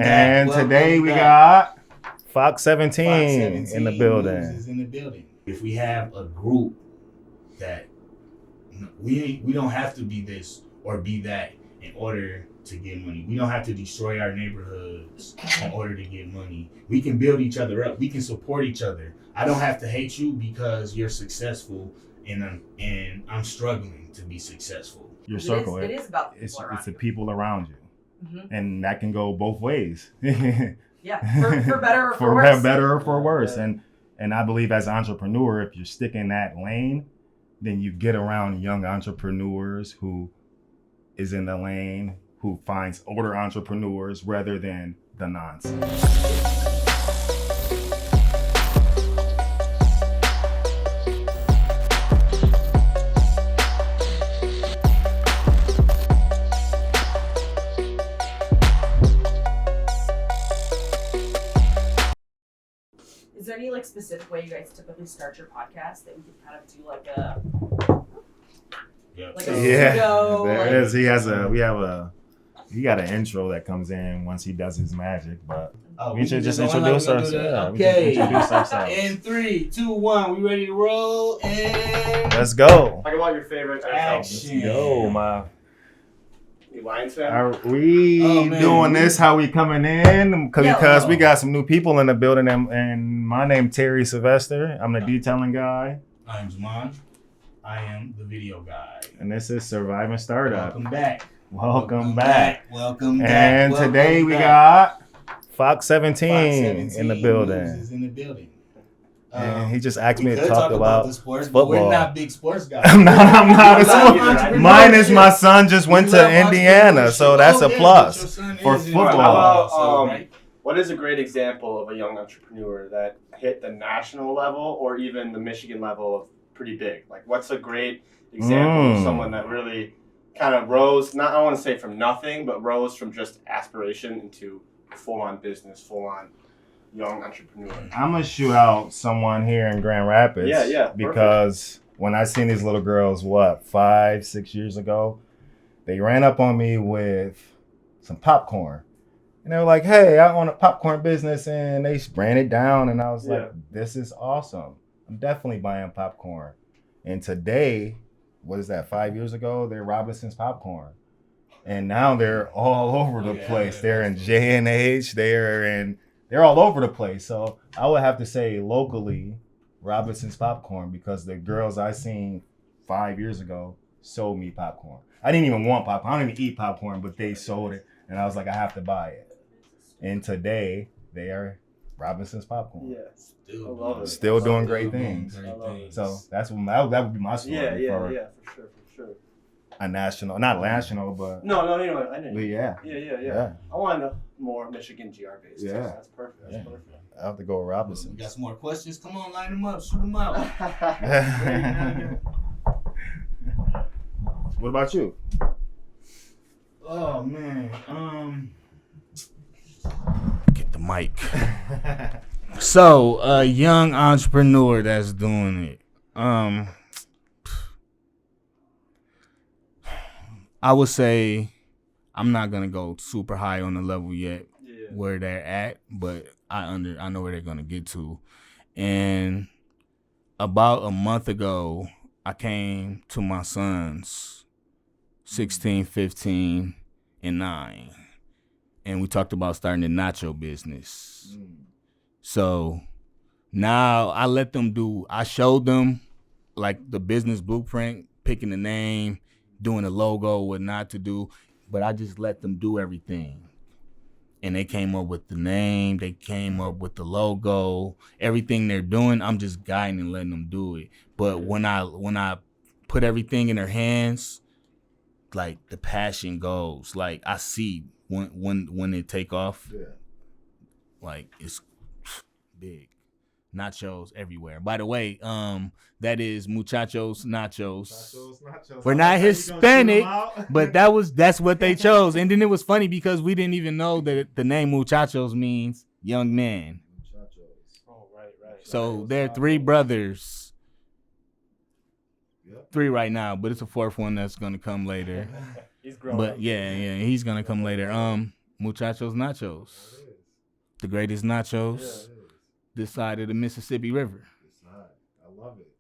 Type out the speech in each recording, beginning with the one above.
And today we got Fox 17 in the building. Is in the building. If we have a group that we don't have to be this or be that in order to get money. We don't have to destroy our neighborhoods in order to get money. We can build each other up. We can support each other. I don't have to hate you because you're successful and I'm struggling to be successful. Your circle. It is about the it's people around the you. people around you. Mm-hmm. And that can go both ways. Yeah, for better or for worse. For better or for worse. And I believe as an entrepreneur, if you stick in that lane, then you get around young entrepreneurs who is in the lane, who finds older entrepreneurs rather than the nonsense. Is there any specific way you guys typically start your podcast that we could kind of do like a pseudo, there is. He got an intro that comes in once he does his magic, but we should just introduce ourselves. Okay. Introduce ourselves. In 3, 2, 1, we ready to roll? And let's go. Talk about your favorite action. Yo, my. You Lions fan? Are we doing this how we coming in? Because we got some new people in the building, and my name Terry Sylvester. I'm the detailing guy. I'm Zaman. I am the video guy. And this is Surviving Startup. Welcome back. Welcome back. Welcome back. And today we got Fox 17 in the building. Is in the building. And he just asked me to could talk about the sports, football. But we're not big sports guys. I'm not a sports. Mine is my son just went to Indiana, so that's a plus for football. What is a great example of a young entrepreneur that hit the national level or even the Michigan level of pretty big? Like, what's a great example of someone that really kind of rose, I don't want to say from nothing, but rose from just aspiration into full-on business, full-on young entrepreneur? I'm gonna shoot out someone here in Grand Rapids. Yeah. Because when I seen these little girls, 5-6 years ago, they ran up on me with some popcorn. And they were like, hey, I own a popcorn business, and they ran it down, and I was like, this is awesome. I'm definitely buying popcorn. And today, what is that, 5 years ago, they're Robinson's Popcorn. And now they're all over the place. They're in J&H, they're all over the place. So I would have to say locally, Robinson's Popcorn, because the girls I seen 5 years ago sold me popcorn. I didn't even want popcorn. I don't even eat popcorn, but they sold it. And I was like, I have to buy it. And today, they are Robinson's Popcorn. Yes. Still doing great things. So that would be my story. Yeah, for sure. A national, not national, but no, I know. Yeah. I want to know more Michigan GR based. Yeah, that's perfect. I have to go with Robinson. We got some more questions. Come on, line them up, shoot them out. What about you? Oh man, get the mic. So, a young entrepreneur that's doing it. I would say I'm not gonna go super high on the level yet where they're at, but I know where they're gonna get to. And about a month ago, I came to my sons, 16, 15, and 9, and we talked about starting the nacho business. So now I showed them like the business blueprint, picking the name, doing the logo, what not to do, but I just let them do everything. And they came up with the name, they came up with the logo, everything they're doing, I'm just guiding and letting them do it. But when I put everything in their hands, like the passion goes. Like I see when they take off, like it's big. Nachos everywhere. By the way, that is muchachos nachos. We're not Hispanic, but that's what they chose. And then it was funny because we didn't even know that the name muchachos means young men. Oh, right. So they're 3 brothers. 3 right now, but it's a 4th one that's gonna come later. He's growing. But yeah, he's gonna come later. Muchachos Nachos, There it is. the greatest Yeah, nachos it is. this side of the Mississippi River. It's not. I love it.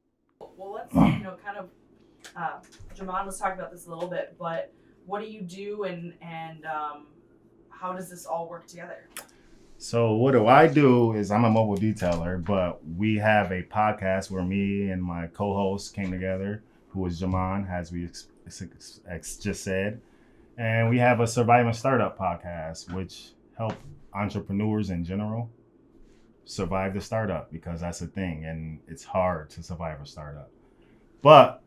Well, let's kind of Jaman was talking about this a little bit, but what do you do and how does this all work together? So what do I do is I'm a mobile detailer, but we have a podcast where me and my co-host came together, who is Jaman, as we just said. And we have a surviving startup podcast, which help entrepreneurs in general survive the startup, because that's a thing and it's hard to survive a startup. But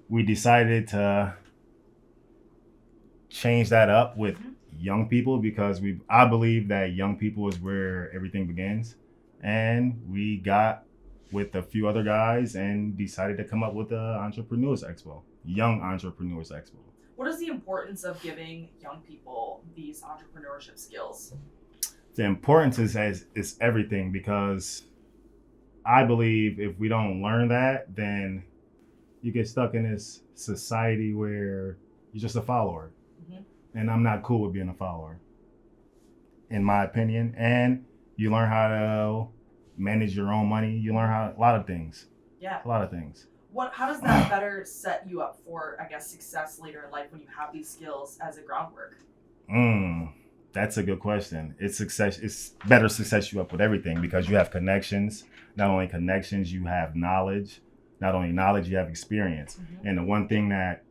we decided to change that up with young people, because I believe that young people is where everything begins. And we got with a few other guys and decided to come up with the Entrepreneurs Expo, Young Entrepreneurs Expo. What is the importance of giving young people these entrepreneurship skills? The importance is everything, because I believe if we don't learn that, then you get stuck in this society where you're just a follower. And I'm not cool with being a follower, in my opinion. And you learn how to manage your own money. You learn a lot of things. Yeah. A lot of things. How does that better set you up for, I guess, success later in life when you have these skills as a groundwork? That's a good question. It's better success you up with everything, because you have connections. Not only connections, you have knowledge. Not only knowledge, you have experience. And the one thing that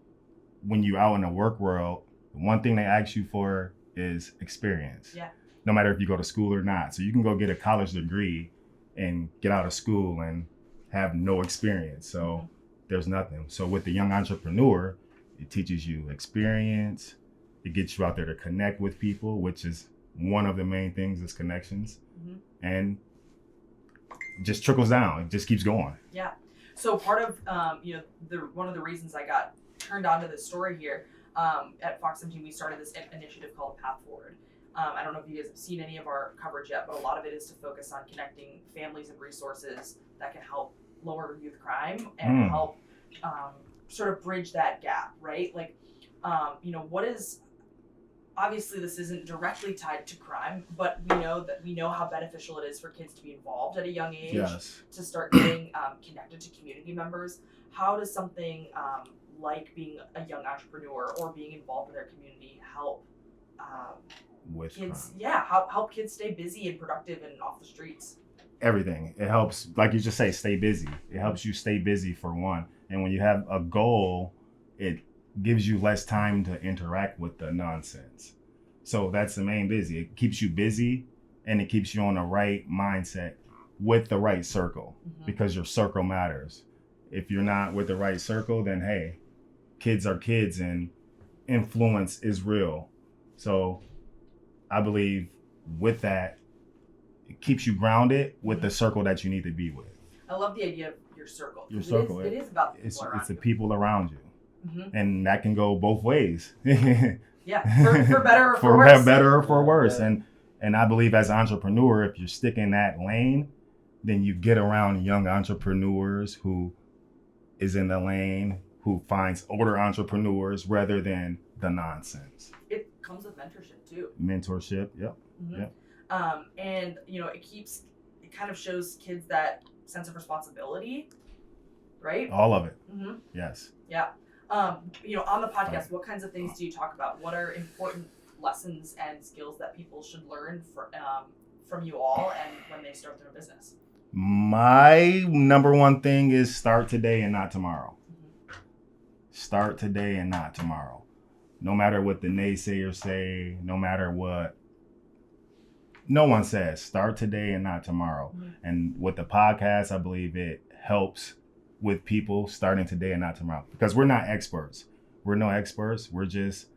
when you're out in the work world, the one thing they ask you for is experience. Yeah. No matter if you go to school or not. So you can go get a college degree and get out of school and have no experience. So there's nothing. So with the young entrepreneur, it teaches you experience. It gets you out there to connect with people, which is one of the main things is connections. And just trickles down. It just keeps going. Yeah. So part of one of the reasons I got turned on to this story here, at Fox 17, we started this initiative called Path Forward. I don't know if you guys have seen any of our coverage yet, but a lot of it is to focus on connecting families and resources that can help lower youth crime and help sort of bridge that gap, right? Like, what is, obviously this isn't directly tied to crime, but we know how beneficial it is for kids to be involved at a young age, to start getting connected to community members. How does something like being a young entrepreneur or being involved in their community help with kids? crime. Yeah, help kids stay busy and productive and off the streets. Everything. It helps, like you just say, stay busy. It helps you stay busy for one. And when you have a goal, it gives you less time to interact with the nonsense. So that's the main busy. It keeps you busy and it keeps you on the right mindset with the right circle, because your circle matters. If you're not with the right circle, then hey, kids are kids and influence is real. So I believe with that, it keeps you grounded with the circle that you need to be with. I love the idea of your circle. Your circle. It is about the people It's around the you. people around you. And that can go both ways. Yeah, for better or for for worse. better or for worse. And I believe as an entrepreneur, if you're stuck in that lane, then you get around young entrepreneurs who is in the lane, who finds older entrepreneurs rather than the nonsense. It comes with mentorship too. Mentorship, yep. And it kind of shows kids that sense of responsibility, right? All of it. Yes. Yeah. On the podcast, what kinds of things do you talk about? What are important lessons and skills that people should learn from you all and when they start their business? My number one thing is start today and not tomorrow. Start today and not tomorrow. No matter what the naysayers say, no matter what no one says, start today and not tomorrow. And with the podcast, I believe it helps with people starting today and not tomorrow, because we're not experts. We're no experts. We're just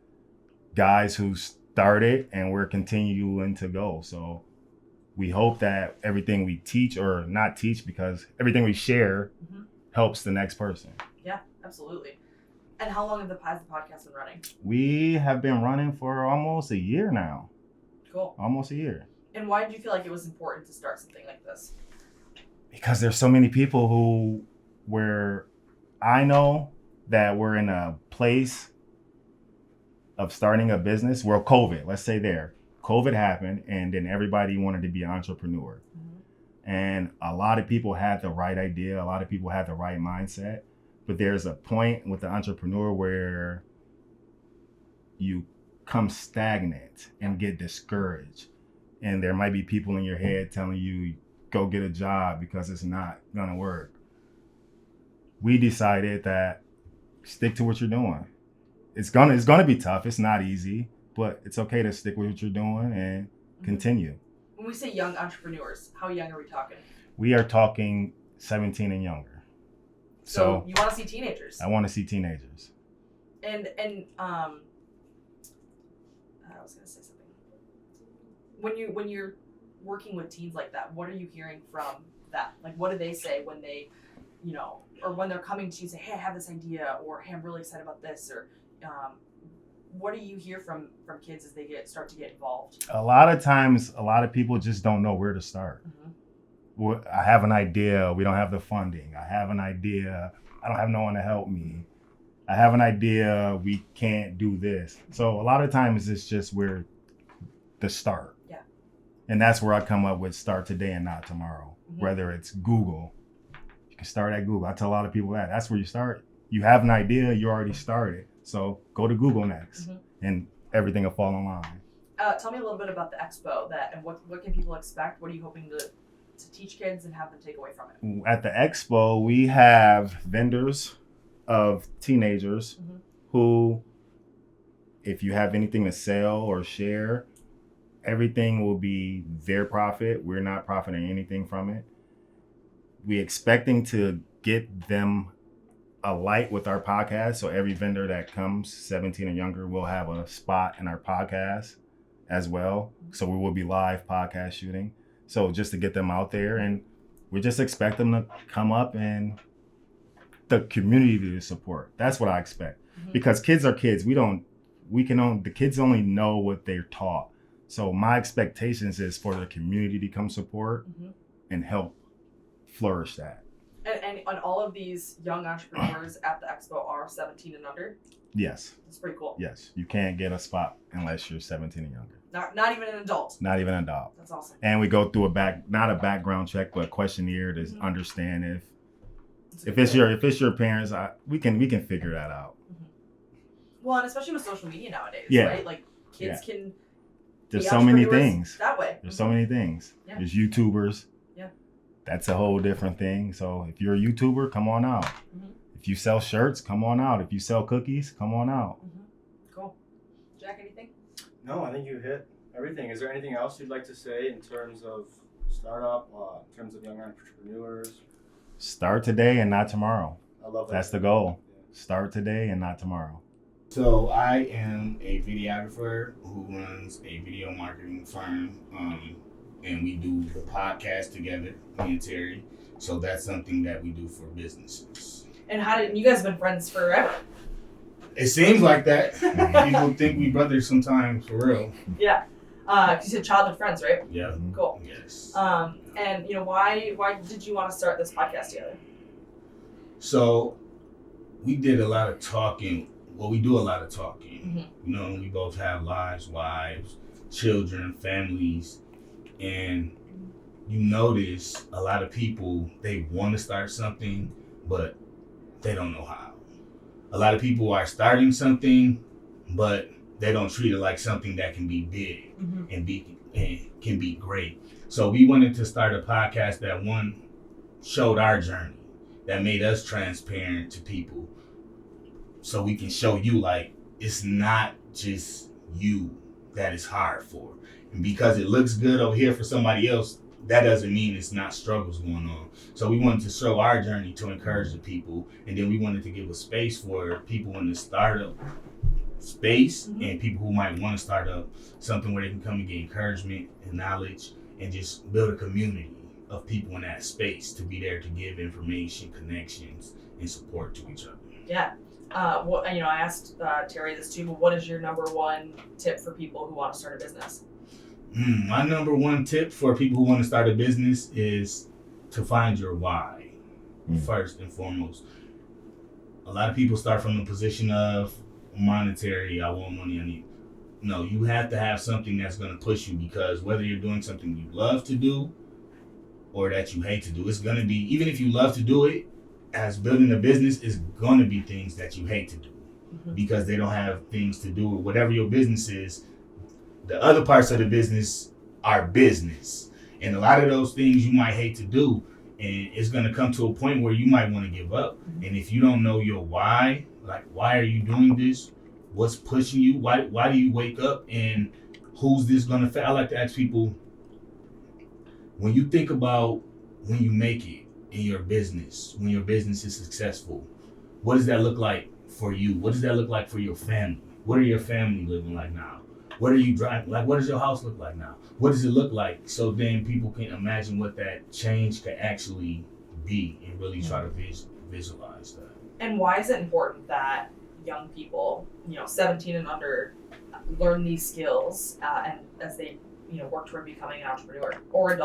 guys who started and we're continuing to go. So we hope that everything we teach, or not teach, because everything we share helps the next person. Yeah, absolutely. And how long has the podcast been running? We have been running for almost a year now. Cool. Almost a year. And why did you feel like it was important to start something like this? Because there's so many people where I know that we're in a place of starting a business. Well, let's say COVID happened, and then everybody wanted to be an entrepreneur. And a lot of people had the right idea. A lot of people had the right mindset. But there's a point with the entrepreneur where you come stagnant and get discouraged. And there might be people in your head telling you, go get a job because it's not gonna work. We decided that stick to what you're doing. It's gonna be tough. It's not easy, but it's okay to stick with what you're doing and continue. When we say young entrepreneurs, how young are we talking? We are talking 17 and younger. So you want to see teenagers? I want to see teenagers. And I was gonna say something. When you're working with teens like that, what are you hearing from that? Like, what do they say when they, or when they're coming to you, say, hey, I have this idea, or hey, I'm really excited about this, or what do you hear from kids as they start to get involved? A lot of times, a lot of people just don't know where to start. I have an idea. We don't have the funding. I have an idea. I don't have no one to help me. I have an idea. We can't do this. So a lot of times it's just where the start. Yeah. And that's where I come up with start today and not tomorrow. Whether it's Google, you can start at Google. I tell a lot of people that's where you start. You have an idea. You already started. So go to Google next, and everything will fall in line. Tell me a little bit about the expo and what can people expect? What are you hoping to teach kids and have them take away from it? At the expo, we have vendors of teenagers who, if you have anything to sell or share, everything will be their profit. We're not profiting anything from it. We're expecting to get them a light with our podcast. So every vendor that comes 17 and younger will have a spot in our podcast as well. So we will be live podcast shooting. So just to get them out there, and we just expect them to come up and the community to support. That's what I expect. Because kids are kids. The kids only know what they're taught. So my expectations is for the community to come support and help flourish that. And all of these young entrepreneurs at the expo are 17 and under? Yes. That's pretty cool. Yes. You can't get a spot unless you're 17 and younger. Not even an adult. Not even an adult. That's awesome. And we go through not a background check, but a questionnaire to understand if it's your parents, we can figure that out. Well, and especially with social media nowadays, Yeah. right? Like kids can. There's so many things. That way. There's so many things. Yeah. There's YouTubers. Yeah. That's a whole different thing. So if you're a YouTuber, come on out. If you sell shirts, come on out. If you sell cookies, come on out. Cool. Jack, anything? No, I think you hit everything. Is there anything else you'd like to say in terms of startup, in terms of young entrepreneurs? Start today and not tomorrow. I love that. That's the goal. Start today and not tomorrow. So I am a videographer who runs a video marketing firm, and we do the podcast together, me and Terry. So that's something that we do for businesses. And you guys have been friends forever? It seems like that. People think we brothers sometimes, for real. Yeah. You said childhood friends, right? Yeah. Cool. Yes. And why did you want to start this podcast together? So we did a lot of talking. Well, we do a lot of talking. We both have lives, wives, children, families, and you notice a lot of people, they want to start something, but they don't know how. A lot of people are starting something, but they don't treat it like something that can be big and can be great. So we wanted to start a podcast that showed our journey, that made us transparent to people, so we can show you like it's not just you that it's hard for. And because it looks good over here for somebody else, that doesn't mean it's not struggles going on. So we wanted to show our journey to encourage the people, and then we wanted to give a space for people in the startup space and people who might want to start up something where they can come and get encouragement and knowledge and just build a community of people in that space to be there to give information, connections, and support to each other. Yeah. I asked Terry this too, but what is your number one tip for people who want to start a business? My number one tip for people who want to start a business is to find your why, first and foremost. A lot of people start from the position of monetary, I want money, I need. No, you have to have something that's going to push you, because whether you're doing something you love to do or that you hate to do, it's going to be, even if you love to do it, as building a business, is going to be things that you hate to do because they don't have things to do with whatever your business is. The other parts of the business are business. And a lot of those things you might hate to do, and it's going to come to a point where you might want to give up. And if you don't know your why, like, why are you doing this? What's pushing you? Why do you wake up? And who's this going to affect? I like to ask people, when you think about when you make it in your business, when your business is successful, what does that look like for you? What does that look like for your family? What are your family living like now? What are you driving? Like, what does your house look like now? What does it look like? So then people can imagine what that change could actually be and really try to visualize that. And why is it important that young people, 17 and under, learn these skills and as they, work toward becoming an entrepreneur or an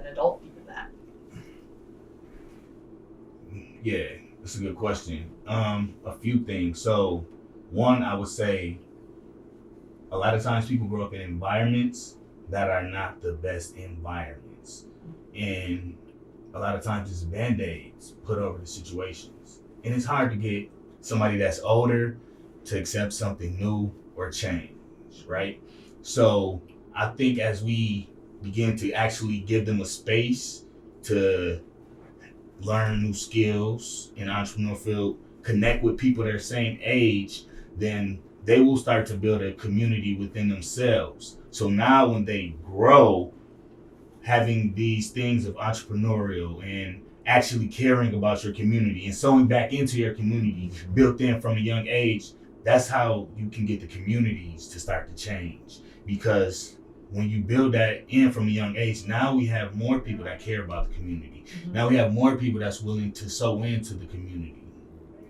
adult even that? Yeah, that's a good question. A few things. So, one, I would say, a lot of times people grow up in environments that are not the best environments. And a lot of times it's Band-Aids put over the situations. And it's hard to get somebody that's older to accept something new or change, right? So I think as we begin to actually give them a space to learn new skills in the entrepreneurial field, connect with people their same age, then they will start to build a community within themselves. So now when they grow, having these things of entrepreneurial and actually caring about your community and sewing back into your community built in from a young age, that's how you can get the communities to start to change. Because when you build that in from a young age, now we have more people that care about the community. Now we have more people that's willing to sew into the community.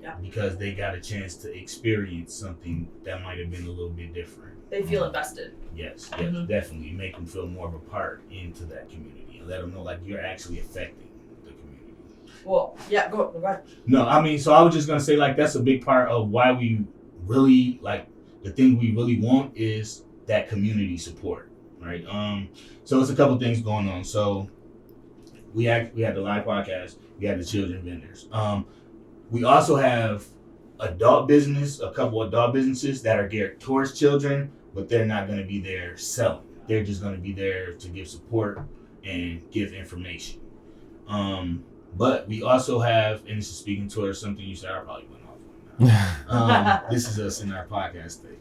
Yeah. Because they got a chance to experience something that might have been a little bit different. They feel invested. Yes, definitely. Make them feel more of a part into that community and let them know like you're actually affecting the community. Well, yeah, go ahead. No, I mean, so I was just gonna say like that's a big part of why we really like the thing we really want is that community support, right? So it's a couple things going on. So we had the live podcast, we had the children vendors. We also have a couple adult businesses that are geared towards children, but they're not going to be there selling. They're just going to be there to give support and give information. But we also have, and this is speaking towards something you said, I probably went off on now. This is us in our podcast thing.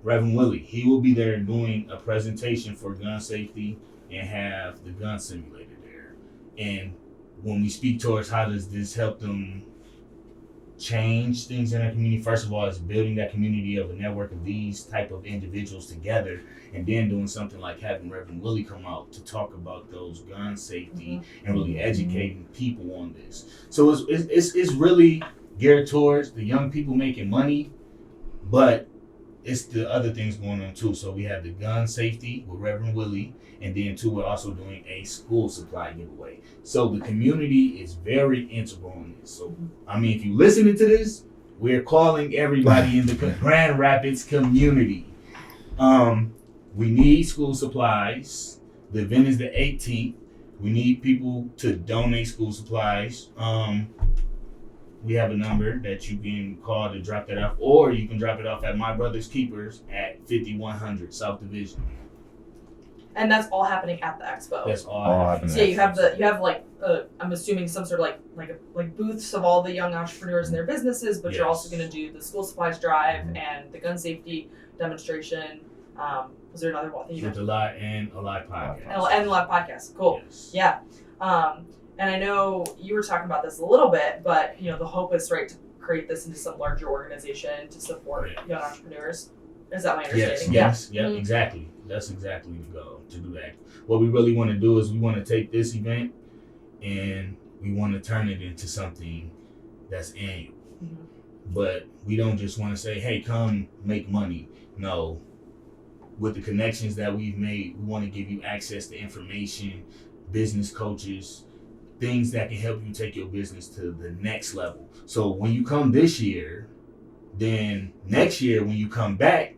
Reverend Willie, he will be there doing a presentation for gun safety and have the gun simulator there. And when we speak towards how does this help them change things in our community, first of all, it's building that community of a network of these type of individuals together, and then doing something like having Reverend Willie come out to talk about those gun safety and really educating people on this. So it's really geared towards the young people making money, but it's the other things going on too. So we have the gun safety with Reverend Willie, and then too, we're also doing a school supply giveaway. So the community is very integral in this. So, I mean, if you're listening to this, we're calling everybody in the Grand Rapids community. We need school supplies. The event is the 18th. We need people to donate school supplies. We have a number that you can call to drop that off, or you can drop it off at My Brother's Keepers at 5100 South Division. And that's all happening at the expo. That's all happening. So yeah, you have like I'm assuming some sort of like booths of all the young entrepreneurs and their businesses, but you're also going to do the school supplies drive and the gun safety demonstration. Was there another one? With a live podcast. And a live podcast. Cool. Yes. Yeah. And I know you were talking about this a little bit, but the hope is to create this into some larger organization to support young entrepreneurs. Is that my understanding? Yes. Exactly. That's exactly the goal, to do that. What we really want to do is we want to take this event and we want to turn it into something that's annual. But we don't just want to say, hey, come make money. No. With the connections that we've made, we want to give you access to information, business coaches, things that can help you take your business to the next level. So when you come this year, then next year when you come back,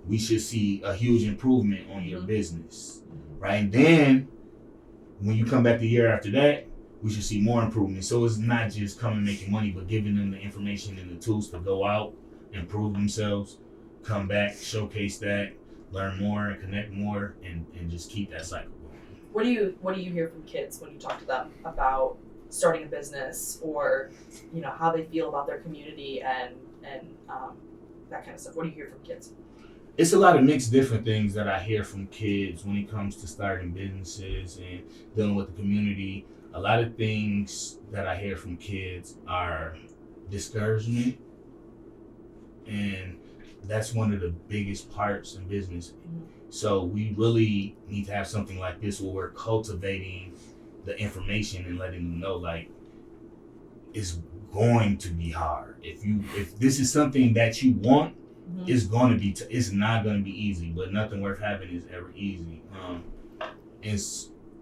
we should see a huge improvement on your business, right? And then when you come back the year after that, we should see more improvement. So it's not just coming making money, but giving them the information and the tools to go out, improve themselves, come back, showcase that, learn more and connect more, and just keep that cycle going. What do you hear from kids when you talk to them about starting a business, or how they feel about their community and that kind of stuff? What do you hear from kids? It's a lot of mixed different things that I hear from kids when it comes to starting businesses and dealing with the community. A lot of things that I hear from kids are discouragement, and that's one of the biggest parts in business. So we really need to have something like this where we're cultivating the information and letting them know, like, it's going to be hard. If this is something that you want, it's going to be. It's not going to be easy, but nothing worth having is ever easy.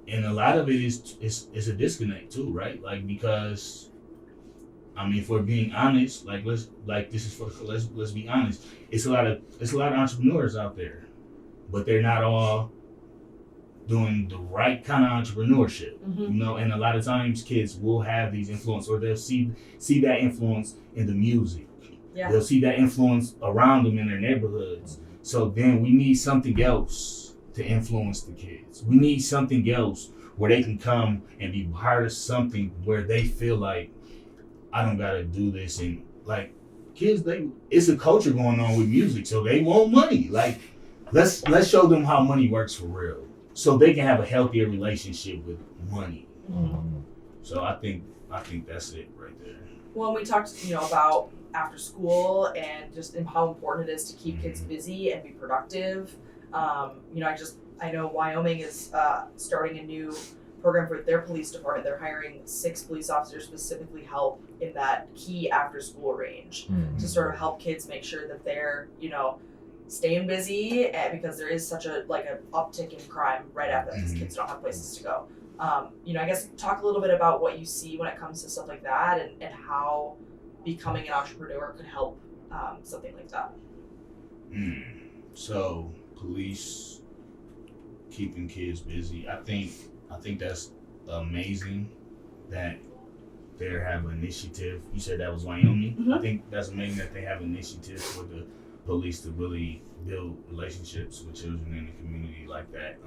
And a lot of it is a disconnect too, right? Like, because I mean, if we're being honest, let's be honest. It's a lot of entrepreneurs out there, but they're not all doing the right kind of entrepreneurship, and a lot of times kids will have these influence, or they'll see that influence in the music. Yeah. They'll see that influence around them in their neighborhoods. So then we need something else to influence the kids. We need something else where they can come and be part of something where they feel like, I don't gotta do this. And like, kids, it's a culture going on with music, so they want money. Like, let's show them how money works for real, so they can have a healthier relationship with money. So I think that's it right there. Well, we talked, about after school and just how important it is to keep kids busy and be productive. I know Wyoming is starting a new program for their police department. They're hiring 6 police officers specifically help in that key after school range to sort of help kids make sure that they're, staying busy, and because there is such an uptick in crime right after that because kids don't have places to go. I guess talk a little bit about what you see when it comes to stuff like that and how becoming an entrepreneur could help something like that. So police keeping kids busy. I think that's amazing that they have an initiative. You said that was Wyoming. I think that's amazing that they have initiatives for the police to really build relationships with children in the community like that.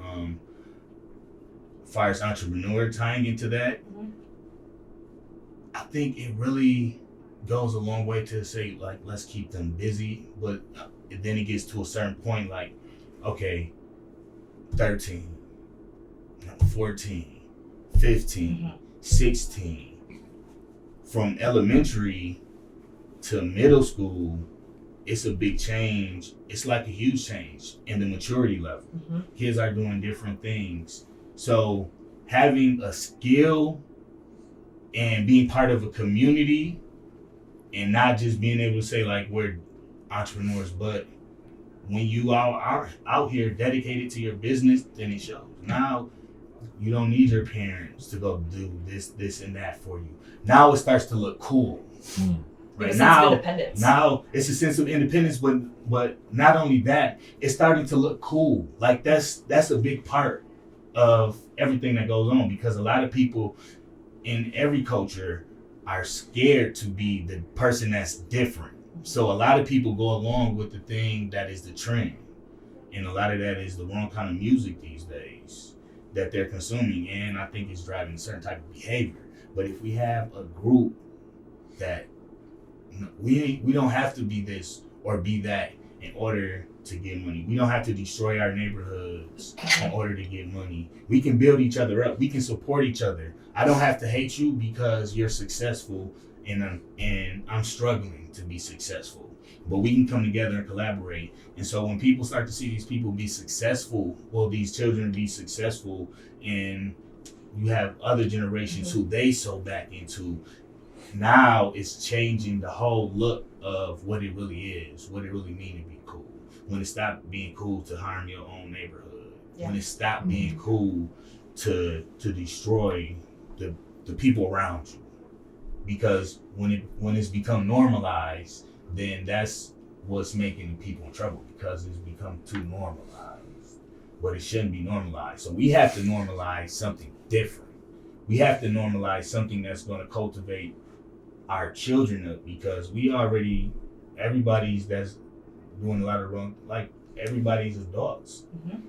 As far as entrepreneur tying into that, I think it really goes a long way to say, like, let's keep them busy, but then it gets to a certain point, like, okay, 13, 14, 15, 16, from elementary to middle school, it's a big change. It's like a huge change in the maturity level. Kids are doing different things. So having a skill and being part of a community and not just being able to say, like, we're entrepreneurs, but when you are out here dedicated to your business, then it shows. Now you don't need your parents to go do this and that for you. Now it starts to look cool. Right now it's a sense of independence, but not only that, it's starting to look cool. Like that's a big part of everything that goes on, because a lot of people in every culture are scared to be the person that's different. So a lot of people go along with the thing that is the trend, and a lot of that is the wrong kind of music these days that they're consuming, and I think it's driving a certain type of behavior. But if we have a group that we don't have to be this or be that in order to get money. We don't have to destroy our neighborhoods in order to get money. We can build each other up. We can support each other. I don't have to hate you because you're successful and I'm struggling to be successful. But we can come together and collaborate. And so when people start to see these people be successful, well, these children be successful, and you have other generations who they sow back into, now it's changing the whole look of what it really is, what it really means to be cool. When it stopped being cool to harm your own neighborhood, when it stopped being cool to destroy the people around you. Because when it's become normalized, then that's what's making people in trouble, because it's become too normalized. But it shouldn't be normalized. So we have to normalize something different. We have to normalize something that's going to cultivate our children up, because everybody's that's doing a lot of wrong, like everybody's adults. Mm-hmm.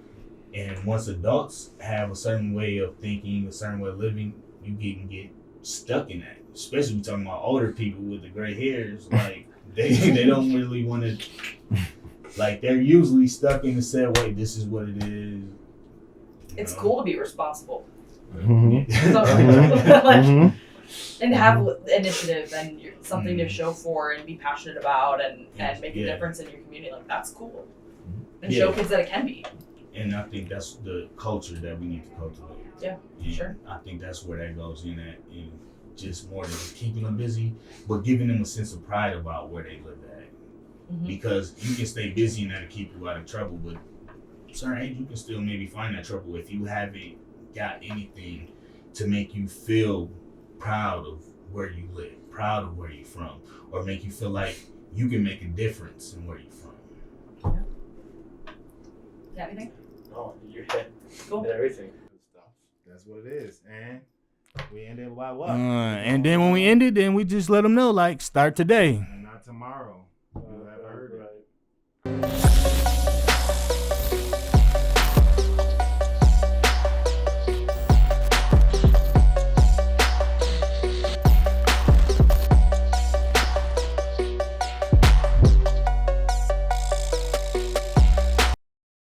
And once adults have a certain way of thinking, a certain way of living, you can get stuck in that. Especially talking about older people with the gray hairs, like they don't really want to, like they're usually stuck in the set way. This is what it is. It's cool to be responsible. Mhm. And have initiative and something to show for and be passionate about and make a difference in your community. Like, that's cool. And show kids that it can be. And I think that's the culture that we need to cultivate. Yeah, and sure. I think that's where that goes in at, and just more than just keeping them busy, but giving them a sense of pride about where they live at. Mm-hmm. Because you can stay busy and that'll keep you out of trouble, but at a certain age you can still maybe find that trouble if you haven't got anything to make you feel proud of where you live, proud of where you're from, or make you feel like you can make a difference in where you're from. Yeah. Anything? No, you hit Cool. everything. Good stuff. That's what it is. And we ended by what? And then when we ended, then we just let them know, like, start today.